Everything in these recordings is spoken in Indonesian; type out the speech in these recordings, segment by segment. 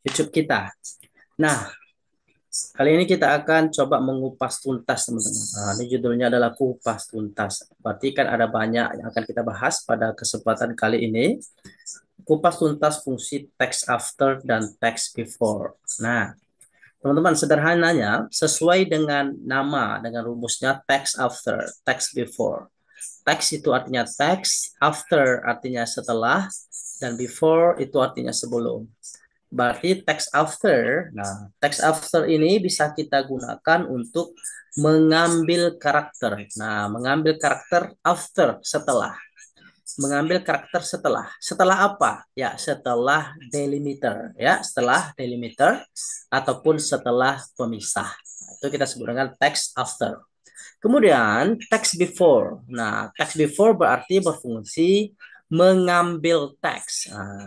YouTube kita. Nah, kali ini kita akan coba mengupas tuntas, teman-teman. Nah, ini judulnya adalah kupas tuntas. Berarti kan ada banyak yang akan kita bahas pada kesempatan kali ini. Kupas tuntas fungsi text after dan text before. Nah, teman-teman, sederhananya sesuai dengan nama, dengan rumusnya text after, text before. Text itu artinya text, after artinya setelah, dan before itu artinya sebelum. Berarti text after. Nah, text after ini bisa kita gunakan untuk mengambil karakter. Nah, mengambil karakter after, setelah. Mengambil karakter setelah. Setelah apa? Ya, setelah delimiter. Ya, setelah delimiter ataupun setelah pemisah. Itu kita sebut dengan text after. Kemudian text before. Nah, text before berarti berfungsi mengambil teks. Nah,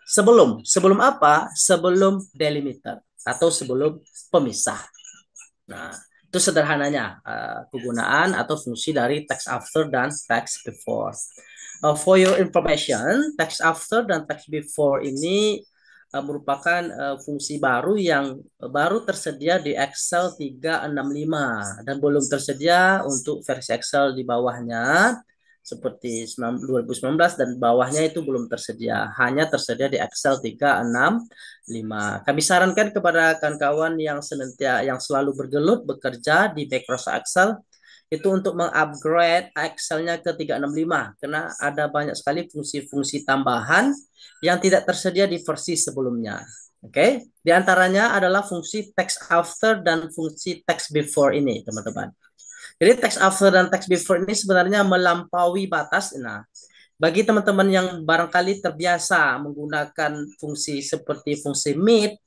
sebelum apa? Sebelum delimiter atau sebelum pemisah. Nah, itu sederhananya kegunaan atau fungsi dari text after dan text before. For your information, text after dan text before ini merupakan fungsi baru yang baru tersedia di Excel 365 dan belum tersedia untuk versi Excel di bawahnya seperti 2019 dan bawahnya itu belum tersedia, hanya tersedia di Excel 365. Kami sarankan kepada kawan-kawan yang yang selalu bergelut bekerja di Microsoft Excel itu untuk mengupgrade Excel-nya ke 365 karena ada banyak sekali fungsi-fungsi tambahan yang tidak tersedia di versi sebelumnya. Oke, di antaranya adalah fungsi text after dan fungsi text before ini, teman-teman. Jadi text after dan text before ini sebenarnya melampaui batas. Nah, bagi teman-teman yang barangkali terbiasa menggunakan fungsi seperti fungsi meet,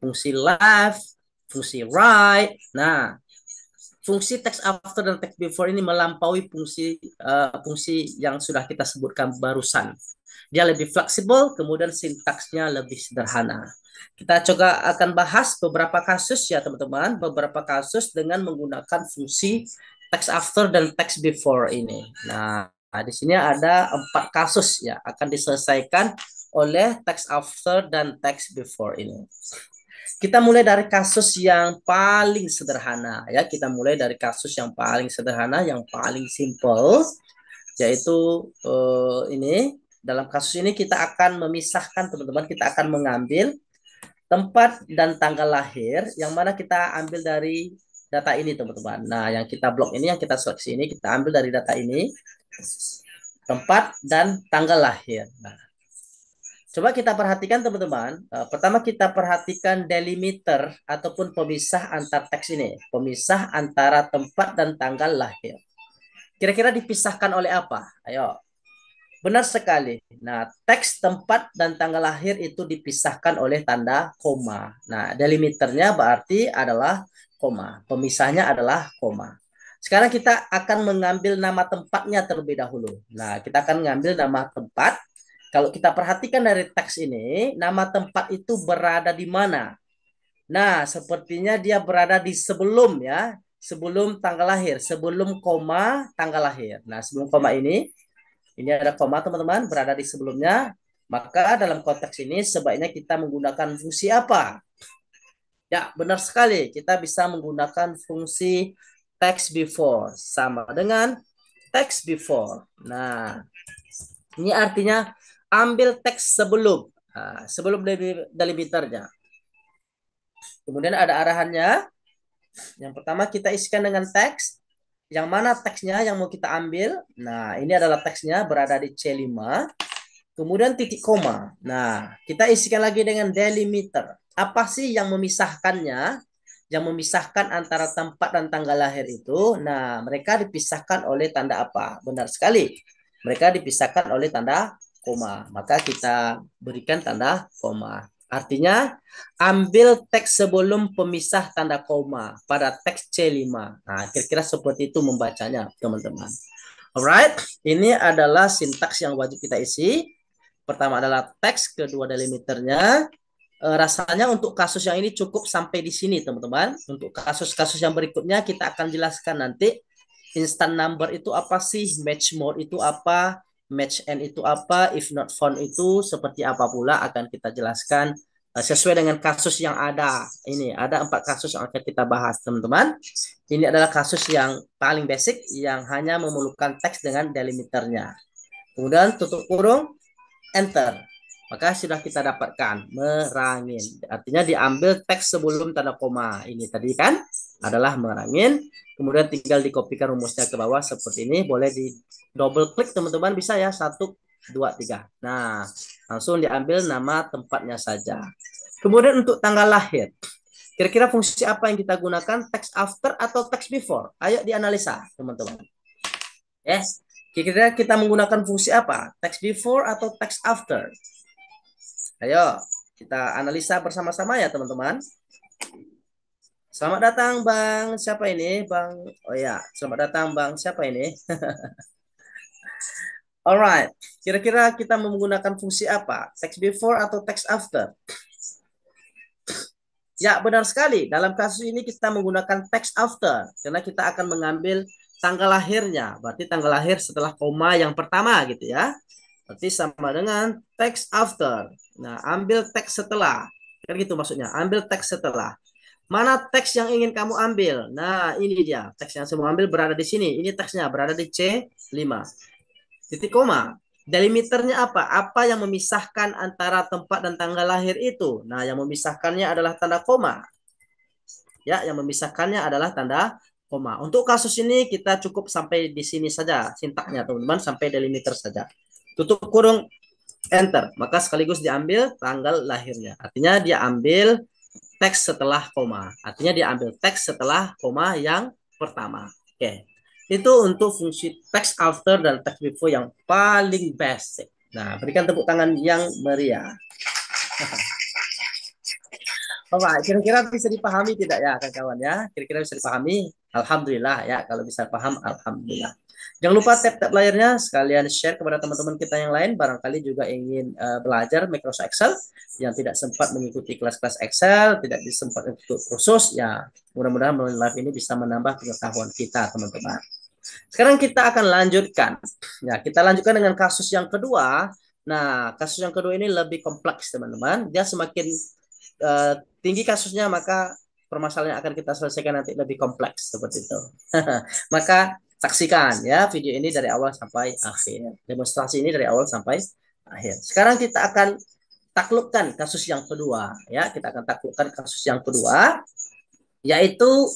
fungsi left, fungsi right. Nah, fungsi text after dan text before ini melampaui fungsi yang sudah kita sebutkan barusan. Dia lebih fleksibel, kemudian sintaksnya lebih sederhana. Kita coba akan bahas beberapa kasus ya teman-teman, beberapa kasus dengan menggunakan fungsi text after dan text before ini. Nah, di sini ada 4 kasus ya akan diselesaikan oleh text after dan text before ini. Kita mulai dari kasus yang paling sederhana ya. Kita mulai dari kasus yang paling sederhana, yang paling simple, yaitu ini. Dalam kasus ini kita akan memisahkan teman-teman, kita akan mengambil tempat dan tanggal lahir yang mana kita ambil dari data ini teman-teman. Nah, yang kita blok ini, yang kita seleksi ini, kita ambil dari data ini, tempat dan tanggal lahir. Nah, coba kita perhatikan teman-teman. Pertama kita perhatikan delimiter ataupun pemisah antar teks ini. Pemisah antara tempat dan tanggal lahir. Kira-kira dipisahkan oleh apa? Ayo. Benar sekali. Nah, teks tempat dan tanggal lahir itu dipisahkan oleh tanda koma. Nah, delimiternya berarti adalah koma. Pemisahnya adalah koma. Sekarang kita akan mengambil nama tempatnya terlebih dahulu. Nah, kita akan mengambil nama tempat. Kalau kita perhatikan dari teks ini, nama tempat itu berada di mana? Nah, sepertinya dia berada di sebelum ya, sebelum tanggal lahir, sebelum koma tanggal lahir. Nah, sebelum koma ini ada koma teman-teman, berada di sebelumnya. Maka dalam konteks ini sebaiknya kita menggunakan fungsi apa? Ya, benar sekali. Kita bisa menggunakan fungsi text before. Sama dengan text before. Nah, ini artinya ambil teks sebelum. Nah, sebelum delimiternya. Kemudian ada arahannya. Yang pertama kita isikan dengan teks. Yang mana teksnya yang mau kita ambil? Nah, ini adalah teksnya berada di C5. Kemudian titik koma. Nah, kita isikan lagi dengan delimiter. Apa sih yang memisahkannya? Yang memisahkan antara tempat dan tanggal lahir itu. Nah, mereka dipisahkan oleh tanda apa? Benar sekali. Mereka dipisahkan oleh tanda koma. Maka kita berikan tanda koma. Artinya, ambil teks sebelum pemisah tanda koma pada teks C5. Nah, kira-kira seperti itu membacanya, teman-teman. Alright, ini adalah sintaks yang wajib kita isi. Pertama adalah teks, kedua delimiternya. Rasanya untuk kasus yang ini cukup sampai di sini, teman-teman. Untuk kasus-kasus yang berikutnya kita akan jelaskan nanti. Instant number itu apa sih? Match mode itu apa? Match end itu apa? If not found itu seperti apa pula akan kita jelaskan sesuai dengan kasus yang ada. Ini ada 4 kasus yang akan kita bahas, teman-teman. Ini adalah kasus yang paling basic yang hanya memerlukan teks dengan delimiternya. Kemudian tutup kurung, enter. Maka sudah kita dapatkan merangin. Artinya diambil teks sebelum tanda koma. Ini tadi kan adalah merangin. Kemudian tinggal dikopikan rumusnya ke bawah seperti ini. Boleh di double klik teman-teman, bisa ya. 1, 2, 3. Nah, langsung diambil nama tempatnya saja. Kemudian untuk tanggal lahir. Kira-kira fungsi apa yang kita gunakan? Text after atau text before? Ayo dianalisa teman-teman. Yes. Kira-kira kita menggunakan fungsi apa? Text before atau text after? Ayo, kita analisa bersama-sama ya teman-teman. Selamat datang Bang. Siapa ini? Bang. Oh ya, selamat datang Bang. Siapa ini? Alright. Kira-kira kita menggunakan fungsi apa? Text before atau text after? Ya, benar sekali. Dalam kasus ini kita menggunakan text after karena kita akan mengambil tanggal lahirnya. Berarti tanggal lahir setelah koma yang pertama gitu ya. Berarti sama dengan text after. Nah, ambil teks setelah. Kan gitu maksudnya. Ambil teks setelah. Mana teks yang ingin kamu ambil? Nah, ini dia. Teks yang saya mau ambil berada di sini. Ini teksnya berada di C5. Titik koma. Delimiternya apa? Apa yang memisahkan antara tempat dan tanggal lahir itu? Nah, yang memisahkannya adalah tanda koma. Ya, yang memisahkannya adalah tanda koma. Untuk kasus ini kita cukup sampai di sini saja sintaknya, teman-teman, sampai delimiter saja. Tutup kurung, enter. Maka sekaligus diambil tanggal lahirnya. Artinya dia ambil teks setelah koma. Artinya dia ambil teks setelah koma yang pertama. Oke. Itu untuk fungsi text after dan text before yang paling basic. Nah, berikan tepuk tangan yang meriah. Bapak, kira-kira bisa dipahami tidak ya kawan-kawan ya? Kira-kira bisa dipahami? Alhamdulillah ya, kalau bisa paham, alhamdulillah. Jangan lupa tap-tap layarnya, sekalian share kepada teman-teman kita yang lain, barangkali juga ingin belajar Microsoft Excel, yang tidak sempat mengikuti kelas-kelas Excel, tidak sempat ikut kursus, ya mudah-mudahan melalui live ini bisa menambah pengetahuan kita, teman-teman. Sekarang kita akan lanjutkan. Ya, kita lanjutkan dengan kasus yang kedua. Nah, kasus yang kedua ini lebih kompleks, teman-teman. Dia semakin tinggi kasusnya, maka permasalahan yang akan kita selesaikan nanti lebih kompleks seperti itu. Maka saksikan ya video ini dari awal sampai akhir. Demonstrasi ini dari awal sampai akhir. Sekarang kita akan taklukkan kasus yang kedua ya. Kita akan taklukkan kasus yang kedua, yaitu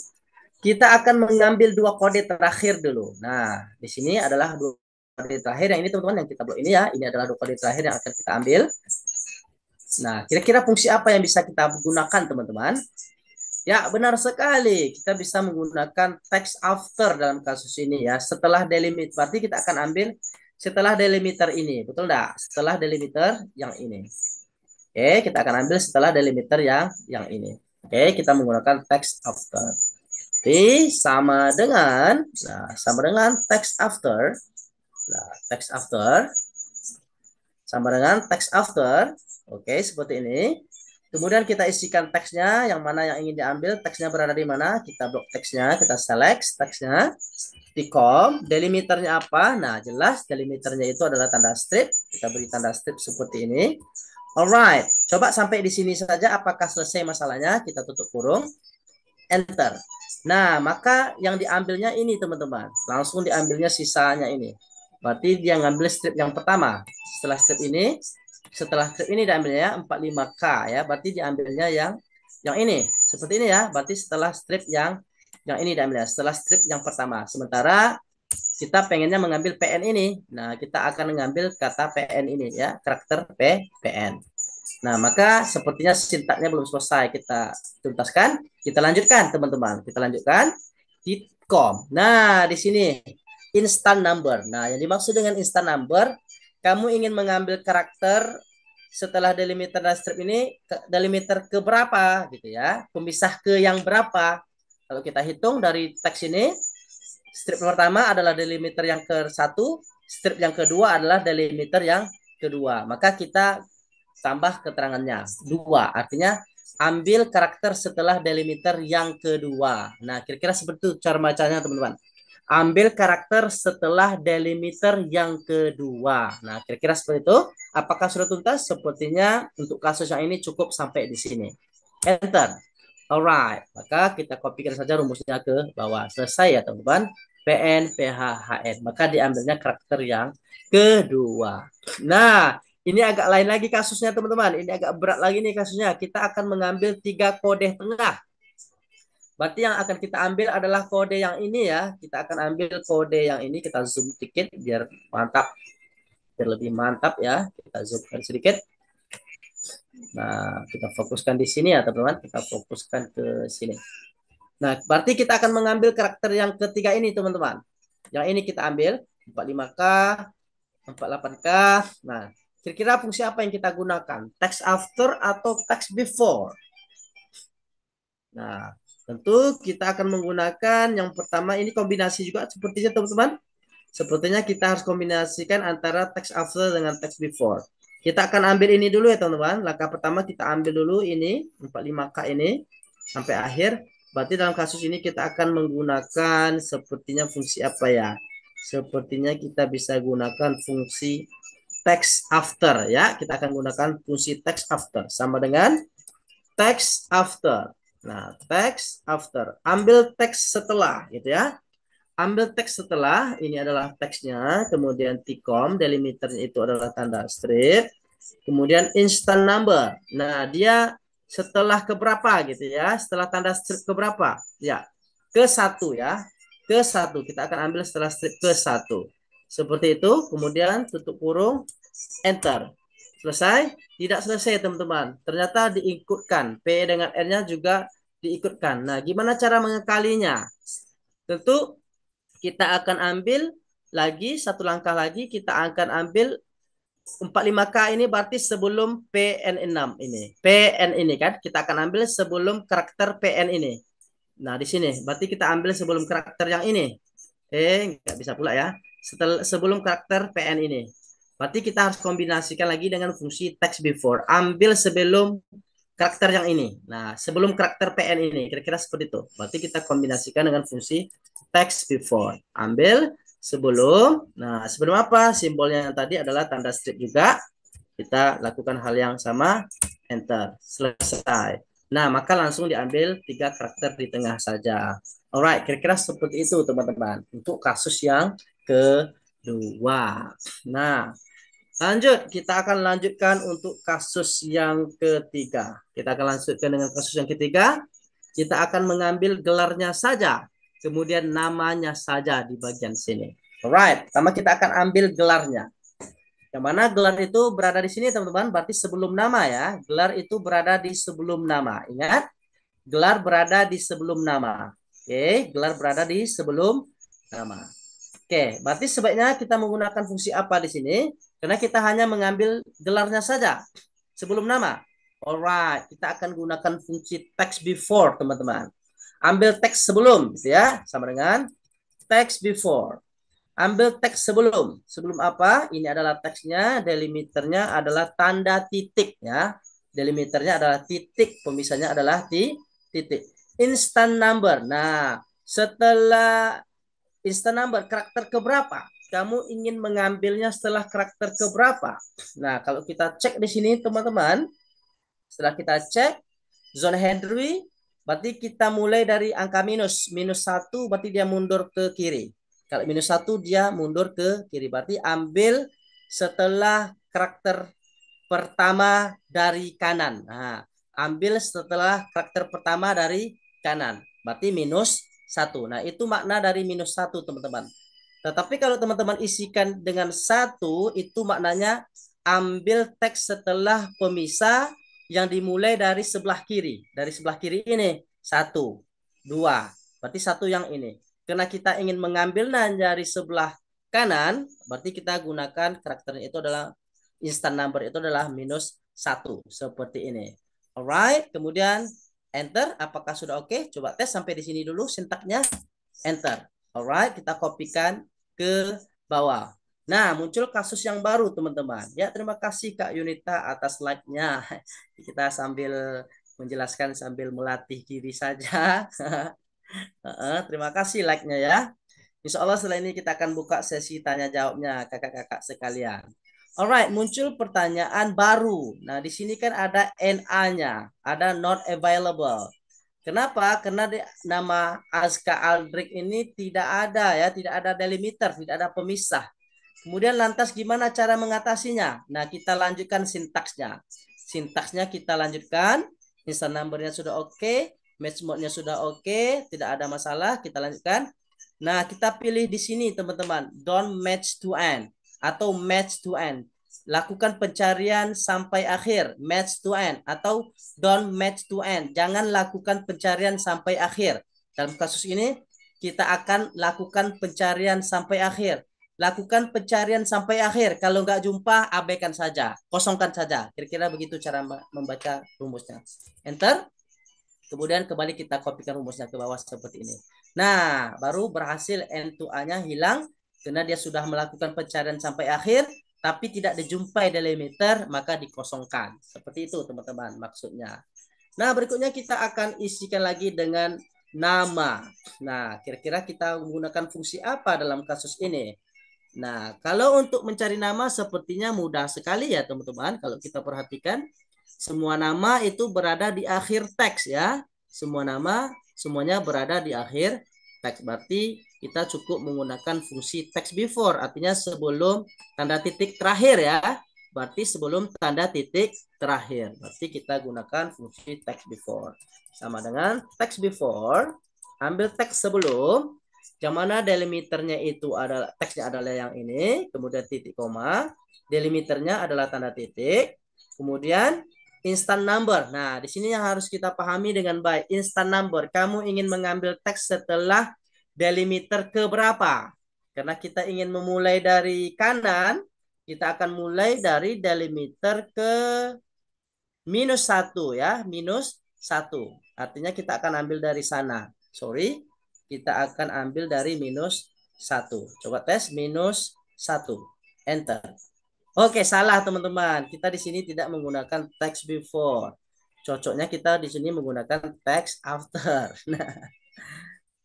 kita akan mengambil 2 kode terakhir dulu. Nah, di sini adalah 2 kode terakhir yang ini teman-teman yang kita blok ini ya. Ini adalah 2 kode terakhir yang akan kita ambil. Nah, kira-kira fungsi apa yang bisa kita gunakan, teman-teman? Ya, benar sekali. Kita bisa menggunakan text after dalam kasus ini ya. Setelah delimiter, berarti kita akan ambil setelah delimiter ini. Betul enggak? Setelah delimiter yang ini. Oke, kita akan ambil setelah delimiter yang ini. Oke, kita menggunakan text after. Jadi sama dengan text after. Nah, text after sama dengan text after. Oke, seperti ini. Kemudian kita isikan teksnya, yang mana yang ingin diambil, teksnya berada di mana, kita blok teksnya, kita select teksnya, di kom, delimiternya apa, nah jelas delimiternya itu adalah tanda strip, kita beri tanda strip seperti ini. Alright, coba sampai di sini saja, apakah selesai masalahnya, kita tutup kurung, enter. Nah, maka yang diambilnya ini teman-teman, langsung diambilnya sisanya ini. Berarti dia ngambil strip yang pertama, setelah strip ini diambilnya 45K ya, berarti diambilnya yang ini. Seperti ini ya, berarti setelah strip yang ini diambilnya, setelah strip yang pertama. Sementara kita pengennya mengambil PN ini. Nah, kita akan mengambil kata PN ini ya, karakter PN. Nah, maka sepertinya sintaknya belum selesai kita tuntaskan. Kita lanjutkan, teman-teman. Kita lanjutkan di com. Nah, di sini instant number. Nah, yang dimaksud dengan instant number, kamu ingin mengambil karakter setelah delimiter dan strip ini, delimiter ke berapa gitu ya, pemisah ke yang berapa. Kalau kita hitung dari teks ini, strip pertama adalah delimiter yang ke-1, strip yang kedua adalah delimiter yang kedua. Maka kita tambah keterangannya 2, artinya ambil karakter setelah delimiter yang kedua. Nah, kira-kira seperti itu cara bacanya, teman-teman. Ambil karakter setelah delimiter yang kedua. Nah, kira-kira seperti itu. Apakah sudah tuntas? Sepertinya untuk kasus yang ini cukup sampai di sini. Enter. Alright, maka kita kopikan saja rumusnya ke bawah. Selesai ya teman-teman. PN, PH, HN. Maka diambilnya karakter yang kedua. Nah, ini agak lain lagi kasusnya teman-teman. Ini agak berat lagi nih kasusnya. Kita akan mengambil 3 kode tengah. Berarti yang akan kita ambil adalah kode yang ini ya. Kita akan ambil kode yang ini. Kita zoom sedikit biar mantap. Biar lebih mantap ya. Kita zoomkan sedikit. Nah, kita fokuskan di sini ya teman-teman. Kita fokuskan ke sini. Nah, berarti kita akan mengambil karakter yang ketiga ini teman-teman. Yang ini kita ambil. 45K, 48K. Nah, kira-kira fungsi apa yang kita gunakan? Text after atau text before? Nah, tentu kita akan menggunakan yang pertama ini kombinasi juga sepertinya teman-teman. Sepertinya kita harus kombinasikan antara text after dengan text before. Kita akan ambil ini dulu ya teman-teman. Langkah pertama kita ambil dulu ini 45K ini sampai akhir. Berarti dalam kasus ini kita akan menggunakan sepertinya fungsi apa ya? Sepertinya kita bisa gunakan fungsi text after ya. Kita akan gunakan fungsi text after sama dengan text after. Nah, text after. Ambil teks setelah gitu ya. Ambil teks setelah, ini adalah teksnya, kemudian tikom, delimiternya itu adalah tanda strip, kemudian instant number. Nah, dia setelah keberapa gitu ya, setelah tanda strip keberapa? Ya, ke satu ya, ke satu. Kita akan ambil setelah strip ke satu. Seperti itu, kemudian tutup kurung, enter. Selesai? Tidak selesai teman-teman. Ternyata diikutkan. P dengan N-nya juga diikutkan. Nah, gimana cara mengekalinya? Tentu kita akan ambil lagi satu langkah lagi, kita akan ambil 45K ini berarti sebelum PN6 ini. PN ini kan kita akan ambil sebelum karakter PN ini. Nah, di sini berarti kita ambil sebelum karakter yang ini. Nggak bisa pula ya. Sebelum karakter PN ini. Berarti kita harus kombinasikan lagi dengan fungsi text before. Ambil sebelum karakter yang ini. Nah, sebelum karakter PN ini, kira-kira seperti itu. Berarti kita kombinasikan dengan fungsi text before. Ambil sebelum. Nah, sebelum apa? Simbolnya yang tadi adalah tanda strip juga. Kita lakukan hal yang sama. Enter. Selesai. Nah, maka langsung diambil 3 karakter di tengah saja. Alright, kira-kira seperti itu teman-teman. Untuk kasus yang kedua. Nah, lanjut, kita akan lanjutkan untuk kasus yang ketiga. Kita akan lanjutkan dengan kasus yang ketiga. Kita akan mengambil gelarnya saja. Kemudian namanya saja di bagian sini. Alright, pertama kita akan ambil gelarnya. Yang mana gelar itu berada di sini teman-teman. Berarti sebelum nama ya. Gelar itu berada di sebelum nama. Ingat, gelar berada di sebelum nama. Oke, gelar berada di sebelum nama. Oke, berarti sebaiknya kita menggunakan fungsi apa di sini? Karena kita hanya mengambil gelarnya saja sebelum nama. Alright, kita akan gunakan fungsi text before, teman-teman. Ambil teks sebelum, gitu ya, sama dengan text before. Ambil teks sebelum. Sebelum apa? Ini adalah teksnya, delimiternya adalah tanda titik ya. Delimiternya adalah titik, pemisahnya adalah titik. Instant number. Nah, setelah instant number karakter keberapa? Kamu ingin mengambilnya setelah karakter keberapa? Nah, kalau kita cek di sini teman-teman, setelah kita cek zone Henry, berarti kita mulai dari angka minus. Minus 1 berarti dia mundur ke kiri. Kalau minus 1 dia mundur ke kiri. Berarti ambil setelah karakter pertama dari kanan. Nah, ambil setelah karakter pertama dari kanan. Berarti minus 1. Nah, itu makna dari minus 1, teman-teman. Tetapi kalau teman-teman isikan dengan 1, itu maknanya ambil teks setelah pemisah yang dimulai dari sebelah kiri. Dari sebelah kiri ini, 1, 2. Berarti 1 yang ini. Karena kita ingin mengambil dari sebelah kanan, berarti kita gunakan karakternya itu adalah instant number itu adalah minus 1. Seperti ini. Alright, kemudian enter. Apakah sudah oke? Coba tes sampai di sini dulu sintaknya. Enter. Alright, kita kopikan ke bawah. Nah, muncul kasus yang baru, teman-teman. Ya, terima kasih Kak Yunita atas like-nya. Kita sambil menjelaskan sambil melatih diri saja. Terima kasih like-nya ya. Insya Allah setelah ini kita akan buka sesi tanya jawabnya kakak-kakak sekalian. Alright, muncul pertanyaan baru. Nah, di sini kan ada NA-nya, ada not available. Kenapa? Karena nama Azka Aldrich ini tidak ada ya, tidak ada delimiter, tidak ada pemisah. Kemudian lantas gimana cara mengatasinya? Nah, kita lanjutkan sintaksnya. Sintaksnya kita lanjutkan. Instant numbernya sudah oke, match mode-nya sudah oke, tidak ada masalah, kita lanjutkan. Nah, kita pilih di sini teman-teman, don't match to end atau match to end. Lakukan pencarian sampai akhir, match to end atau don't match to end. Jangan lakukan pencarian sampai akhir. Dalam kasus ini kita akan lakukan pencarian sampai akhir. Lakukan pencarian sampai akhir. Kalau nggak jumpa, abaikan saja, kosongkan saja. Kira-kira begitu cara membaca rumusnya. Enter. Kemudian kembali kita kopikan rumusnya ke bawah seperti ini. Nah, baru berhasil N2A-nya hilang karena dia sudah melakukan pencarian sampai akhir, tapi tidak dijumpai delimiter, maka dikosongkan. Seperti itu teman-teman maksudnya. Nah, berikutnya kita akan isikan lagi dengan nama. Nah, kira-kira kita menggunakan fungsi apa dalam kasus ini? Nah, kalau untuk mencari nama sepertinya mudah sekali ya teman-teman. Kalau kita perhatikan, semua nama itu berada di akhir teks ya. Semua nama semuanya berada di akhir teks. Berarti kita cukup menggunakan fungsi text before. Artinya sebelum tanda titik terakhir ya. Berarti sebelum tanda titik terakhir. Berarti kita gunakan fungsi text before. Sama dengan text before. Ambil teks sebelum. Yang mana delimiternya itu adalah teksnya adalah yang ini, kemudian titik koma, delimiternya adalah tanda titik, kemudian instant number. Nah, di sini yang harus kita pahami dengan baik, instant number. Kamu ingin mengambil teks setelah delimiter ke berapa? Karena kita ingin memulai dari kanan, kita akan mulai dari delimiter ke -1 ya, -1. Artinya kita akan ambil dari sana. Sorry, kita akan ambil dari -1. Coba tes -1. Enter. Oke, salah teman-teman. Kita di sini tidak menggunakan text before. Cocoknya kita di sini menggunakan text after. Nah,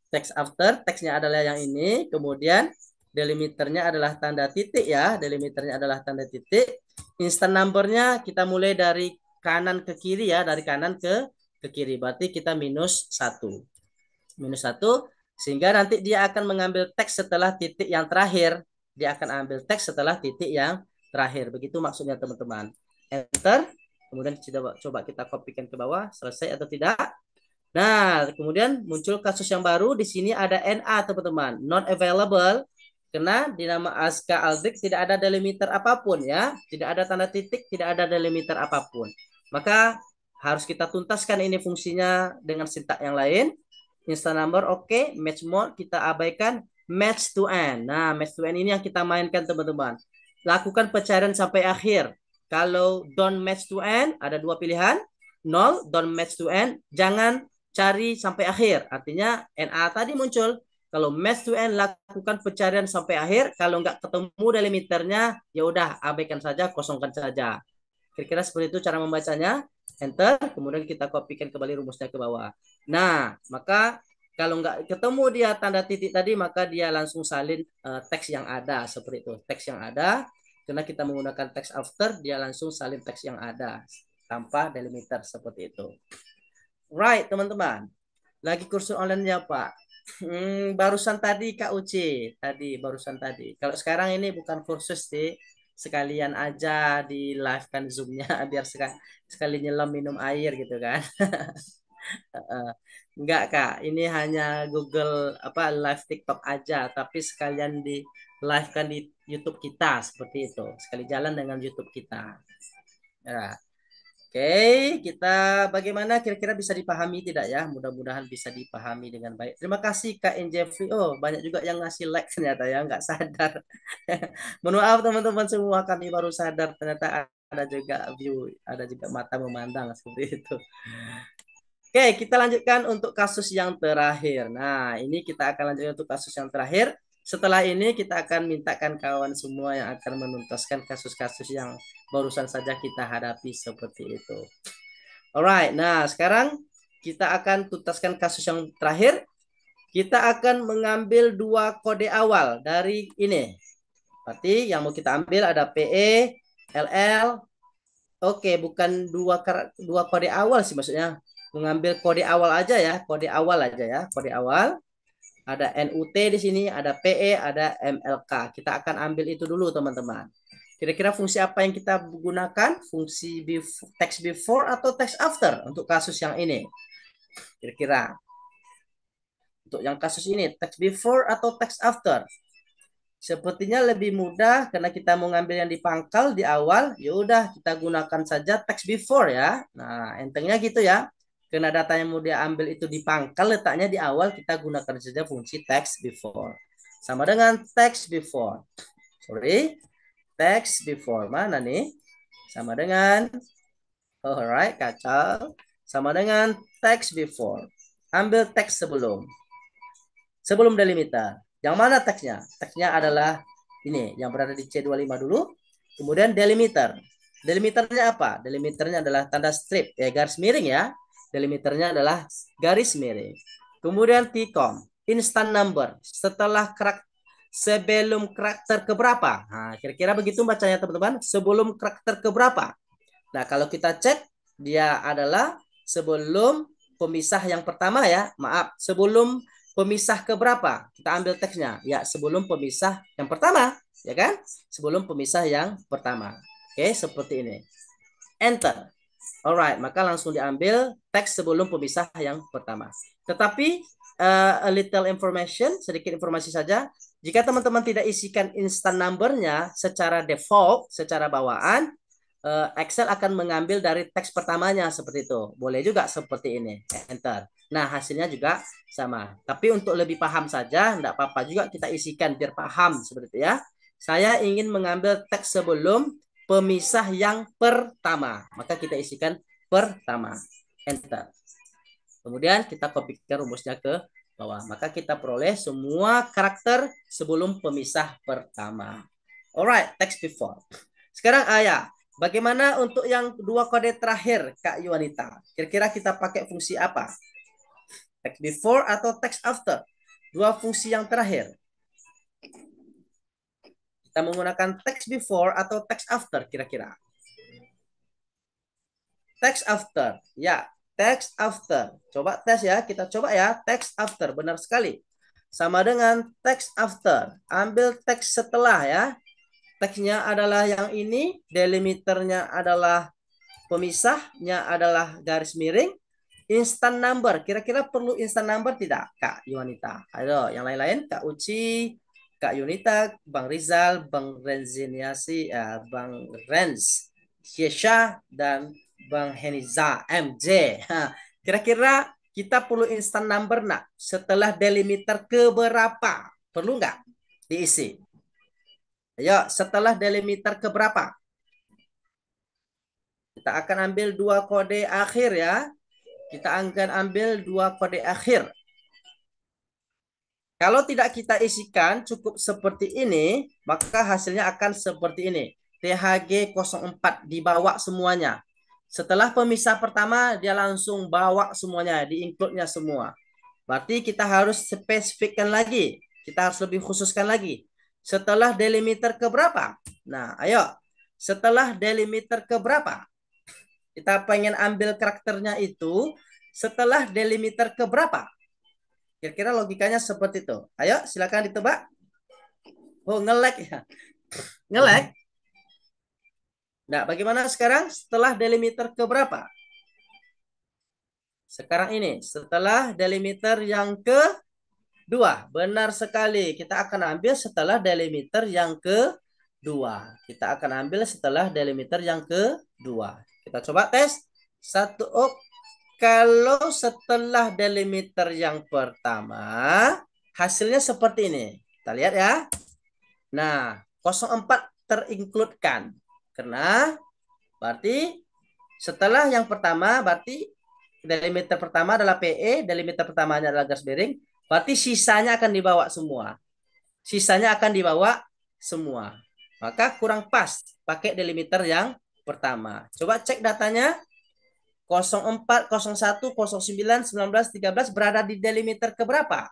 text after, teksnya adalah yang ini. Kemudian delimiternya adalah tanda titik ya. Delimiternya adalah tanda titik. Instant numbernya kita mulai dari kanan ke kiri ya. Dari kanan ke kiri. Berarti kita -1. -1. Sehingga nanti dia akan mengambil teks setelah titik yang terakhir. Dia akan ambil teks setelah titik yang terakhir. Begitu maksudnya teman-teman. Enter. Kemudian coba kita kopikan ke bawah. Selesai atau tidak? Nah, kemudian muncul kasus yang baru. Di sini ada NA, teman-teman. Not available. Karena di nama Azka Aldrich tidak ada delimiter apapun ya. Tidak ada tanda titik, tidak ada delimiter apapun. Maka harus kita tuntaskan ini fungsinya dengan sintak yang lain. Instant number oke. Match mode kita abaikan. Match to end. Nah, match to end ini yang kita mainkan teman-teman. Lakukan pencarian sampai akhir. Kalau don't match to end, ada dua pilihan. 0, don't match to end. Jangan cari sampai akhir. Artinya NA tadi muncul. Kalau match to end lakukan pencarian sampai akhir. Kalau nggak ketemu delimiternya, ya udah abaikan saja, kosongkan saja. Kira-kira seperti itu cara membacanya. Enter. Kemudian kita kopikan kembali rumusnya ke bawah. Nah, maka kalau nggak ketemu dia tanda titik tadi, maka dia langsung salin teks yang ada. Seperti itu. Teks yang ada. Karena kita menggunakan teks after, dia langsung salin teks yang ada. Tanpa delimiter seperti itu. Right, teman-teman. Lagi kursus online ya, Pak. Barusan tadi Kak Uci, barusan tadi. Kalau sekarang ini bukan kursus sih, sekalian aja di live kan Zoom-nya biar sekali nyelam minum air gitu kan. Enggak Kak, ini hanya Google apa live TikTok aja, tapi sekalian di live kan di YouTube kita seperti itu. Sekali jalan dengan YouTube kita. Ya. Oke, kita bagaimana kira-kira bisa dipahami tidak ya? Mudah-mudahan bisa dipahami dengan baik. Terima kasih Kak Jeffrey. Oh, banyak juga yang ngasih like ternyata ya, nggak sadar. Mohon maaf teman-teman semua, kami baru sadar ternyata ada juga view, ada juga mata memandang seperti itu. Oke, kita lanjutkan untuk kasus yang terakhir. Nah, ini kita akan lanjutkan untuk kasus yang terakhir. Setelah ini kita akan mintakan kawan semua yang akan menuntaskan kasus-kasus yang barusan saja kita hadapi seperti itu. Alright, nah sekarang kita akan tuntaskan kasus yang terakhir. Kita akan mengambil dua kode awal dari ini. Berarti yang mau kita ambil ada PE, LL. Oke, bukan dua kode awal sih maksudnya. Mengambil kode awal aja ya, kode awal aja ya, kode awal. Ada NUT di sini, ada PE, ada MLK. Kita akan ambil itu dulu teman-teman. Kira-kira fungsi apa yang kita gunakan? Fungsi text before atau text after untuk kasus yang ini? Kira-kira untuk yang kasus ini, text before atau text after? Sepertinya lebih mudah karena kita mau ngambil yang di pangkal di awal, ya udah kita gunakan saja text before ya. Nah, entengnya gitu ya. Karena data yang mau diambil itu di pangkal, letaknya di awal, kita gunakan saja fungsi text before. Sama dengan text before. Sorry, text before. Mana nih? Sama dengan, alright, kacau. Sama dengan text before. Ambil teks sebelum. Sebelum delimiter. Yang mana teksnya? Teksnya adalah ini, yang berada di C25 dulu. Kemudian delimiter. Delimiternya apa? Delimiternya adalah tanda strip, ya garis miring ya. Delimiternya adalah garis miring. Kemudian Tcom, instant number. Setelah sebelum karakter keberapa? Nah, kira-kira begitu bacanya teman-teman. Sebelum karakter keberapa? Nah, kalau kita cek, dia adalah sebelum pemisah yang pertama ya. Maaf, sebelum pemisah keberapa? Kita ambil teksnya. Ya, sebelum pemisah yang pertama. Ya kan? Sebelum pemisah yang pertama. Oke, seperti ini. Enter. Alright, maka langsung diambil teks sebelum pemisah yang pertama. Tetapi, a little information, sedikit informasi saja. Jika teman-teman tidak isikan instant number-nya secara default, secara bawaan, Excel akan mengambil dari teks pertamanya seperti itu. Boleh juga seperti ini, enter. Nah, hasilnya juga sama. Tapi untuk lebih paham saja, enggak apa-apa juga kita isikan biar paham seperti itu ya. Saya ingin mengambil teks sebelum pemisah yang pertama. Maka kita isikan pertama, enter. Kemudian kita kopikan rumusnya ke bawah. Maka kita peroleh semua karakter sebelum pemisah pertama. Alright, text before. Sekarang ayah. Bagaimana untuk yang dua kode terakhir, Kak Yuanita? Kira-kira kita pakai fungsi apa? Text before atau text after? Dua fungsi yang terakhir. Kita menggunakan text before atau text after kira-kira? Text after. Ya, text after. Coba tes ya, kita coba ya. Text after, benar sekali. Sama dengan text after. Ambil teks setelah ya. Teksnya adalah yang ini, delimiternya adalah pemisahnya adalah garis miring, instant number. Kira-kira perlu instant number tidak, Kak Yunita? Ayo, yang lain-lain, Kak Uci, Kak Yunita, Bang Rizal, Bang Renziniasi, Bang Renz, Syesha, dan Bang Heniza, MJ. Kira-kira kita perlu instant number nak setelah delimiter keberapa? Perlu nggak diisi? Ayo, setelah delimiter keberapa? Kita akan ambil dua kode akhir ya. Kita akan ambil dua kode akhir. Kalau tidak kita isikan cukup seperti ini, maka hasilnya akan seperti ini. THG 04 dibawa semuanya. Setelah pemisah pertama, dia langsung bawa semuanya, di-include-nya semua. Berarti kita harus spesifikkan lagi. Kita harus lebih khususkan lagi. Setelah delimiter keberapa? Nah, ayo. Setelah delimiter keberapa? Kita pengen ambil karakternya itu setelah delimiter keberapa? Kira-kira logikanya seperti itu. Ayo, silakan ditebak. Oh, nge-lag ya. Nge-lag. Nah, bagaimana sekarang setelah delimiter keberapa? Sekarang ini, setelah delimiter yang kedua. Benar sekali. Kita akan ambil setelah delimiter yang kedua. Kita akan ambil setelah delimiter yang kedua. Kita coba tes. Satu, oh, kalau setelah delimiter yang pertama, hasilnya seperti ini. Kita lihat ya. Nah, 04 terincludekan. Karena berarti setelah yang pertama, berarti delimiter pertama adalah PE, delimiter pertamanya adalah garis miring, berarti sisanya akan dibawa semua. Sisanya akan dibawa semua. Maka kurang pas pakai delimiter yang pertama. Coba cek datanya. 04, 01, 09, 19, 13 berada di delimiter keberapa?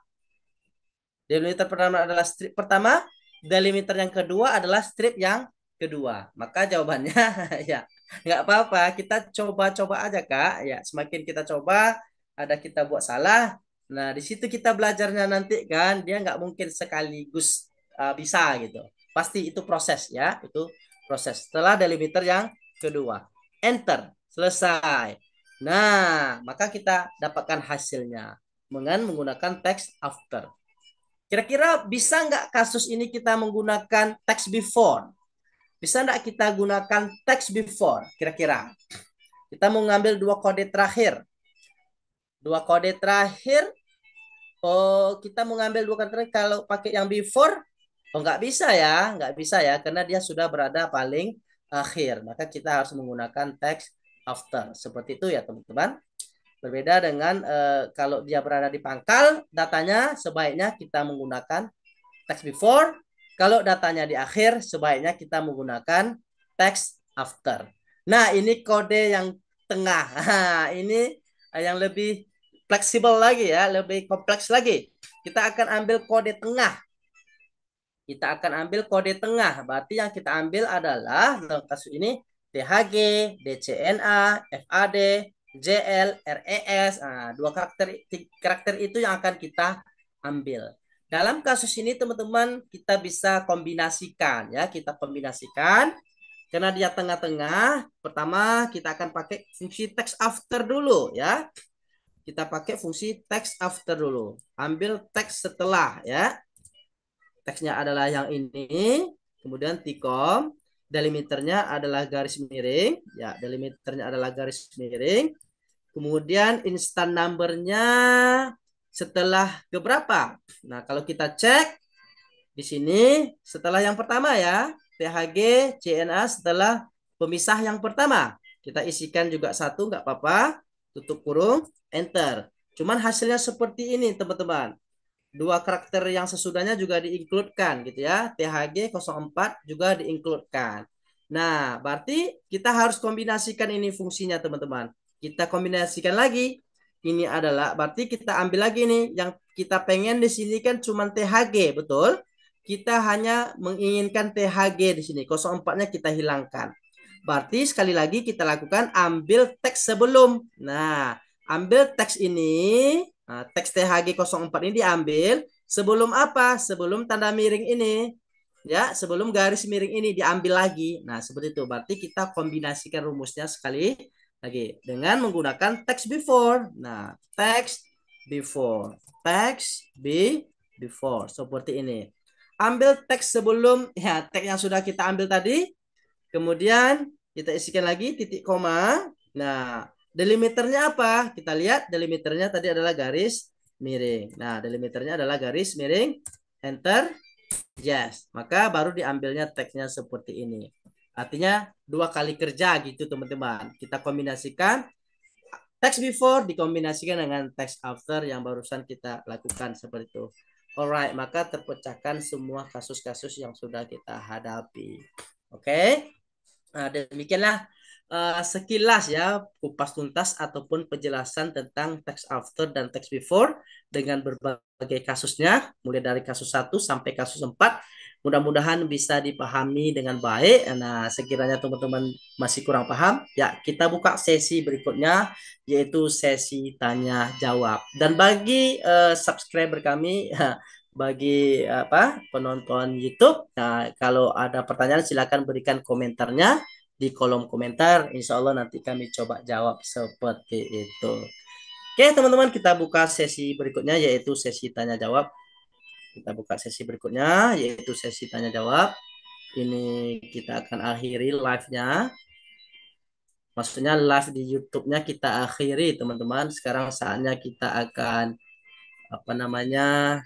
Delimiter pertama adalah strip pertama, delimiter yang kedua adalah strip yang kedua. Maka jawabannya ya nggak apa-apa. Kita coba-coba aja Kak. Ya semakin kita coba, ada kita buat salah. Nah di situ kita belajarnya nanti kan dia nggak mungkin sekaligus bisa gitu. Pasti itu proses ya, itu proses. Setelah delimiter yang kedua, enter, selesai. Nah maka kita dapatkan hasilnya dengan menggunakan text after. Kira-kira bisa nggak kasus ini kita menggunakan text before? Bisa nggak kita gunakan text before? Kira-kira. Kita mau ngambil dua kode terakhir. Dua kode terakhir, oh kita mau ngambil dua kode terakhir kalau pakai yang before, oh nggak bisa ya, nggak bisa ya, karena dia sudah berada paling akhir. Maka kita harus menggunakan text after. Seperti itu ya teman-teman. Berbeda dengan kalau dia berada di pangkal, datanya sebaiknya kita menggunakan text before. Kalau datanya di akhir, sebaiknya kita menggunakan text after. Nah, ini kode yang tengah. Ini yang lebih fleksibel lagi ya, lebih kompleks lagi. Kita akan ambil kode tengah. Kita akan ambil kode tengah. Berarti yang kita ambil adalah dalam kasus ini THG, DCNA, FAD, JL, RES. Nah, dua karakter itu yang akan kita ambil. Dalam kasus ini teman-teman kita bisa kombinasikan ya, kita kombinasikan karena dia tengah-tengah. Pertama kita akan pakai fungsi text after dulu ya. Kita pakai fungsi text after dulu. Ambil teks setelah ya. Teksnya adalah yang ini, kemudian tikom, delimiternya adalah garis miring, ya delimiternya adalah garis miring, kemudian instant numbernya setelah keberapa? Nah kalau kita cek di sini setelah yang pertama ya, THG CNA setelah pemisah yang pertama, kita isikan juga satu nggak apa-apa, tutup kurung, enter. Cuman hasilnya seperti ini teman-teman. Dua karakter yang sesudahnya juga diincludekan gitu ya. THG 04 juga diincludekan. Nah, berarti kita harus kombinasikan ini fungsinya teman-teman. Kita kombinasikan lagi. Ini adalah berarti kita ambil lagi nih yang kita pengen di sini kan cuma THG, betul? Kita hanya menginginkan THG di sini. 04-nya kita hilangkan. Berarti sekali lagi kita lakukan ambil teks sebelum. Nah, ambil teks ini. Nah, teks THG 04 ini diambil sebelum apa? Sebelum tanda miring ini. Ya, sebelum garis miring ini diambil lagi. Nah, seperti itu. Berarti kita kombinasikan rumusnya sekali lagi dengan menggunakan text before. Nah, text before. Text before. Seperti ini. Ambil teks sebelum, ya, teks yang sudah kita ambil tadi. Kemudian kita isikan lagi titik koma. Nah, delimiternya apa? Kita lihat delimiternya tadi adalah garis miring. Nah, delimiternya adalah garis miring. Enter. Yes. Maka baru diambilnya teksnya seperti ini. Artinya dua kali kerja gitu teman-teman. Kita kombinasikan text before dikombinasikan dengan text after yang barusan kita lakukan seperti itu. Alright, maka terpecahkan semua kasus-kasus yang sudah kita hadapi. Oke. Nah, demikianlah sekilas ya kupas tuntas ataupun penjelasan tentang text after dan text before dengan berbagai kasusnya mulai dari kasus 1 sampai kasus 4. Mudah-mudahan bisa dipahami dengan baik. Nah, sekiranya teman-teman masih kurang paham, ya kita buka sesi berikutnya yaitu sesi tanya jawab. Dan bagi subscriber kami bagi apa penonton YouTube, nah kalau ada pertanyaan silakan berikan komentarnya di kolom komentar. Insya Allah nanti kami coba jawab seperti itu. Oke teman-teman, kita buka sesi berikutnya yaitu sesi tanya jawab. Kita buka sesi berikutnya yaitu sesi tanya jawab. Ini kita akan akhiri live-nya. Maksudnya live di YouTube-nya kita akhiri teman-teman. Sekarang saatnya kita akan apa namanya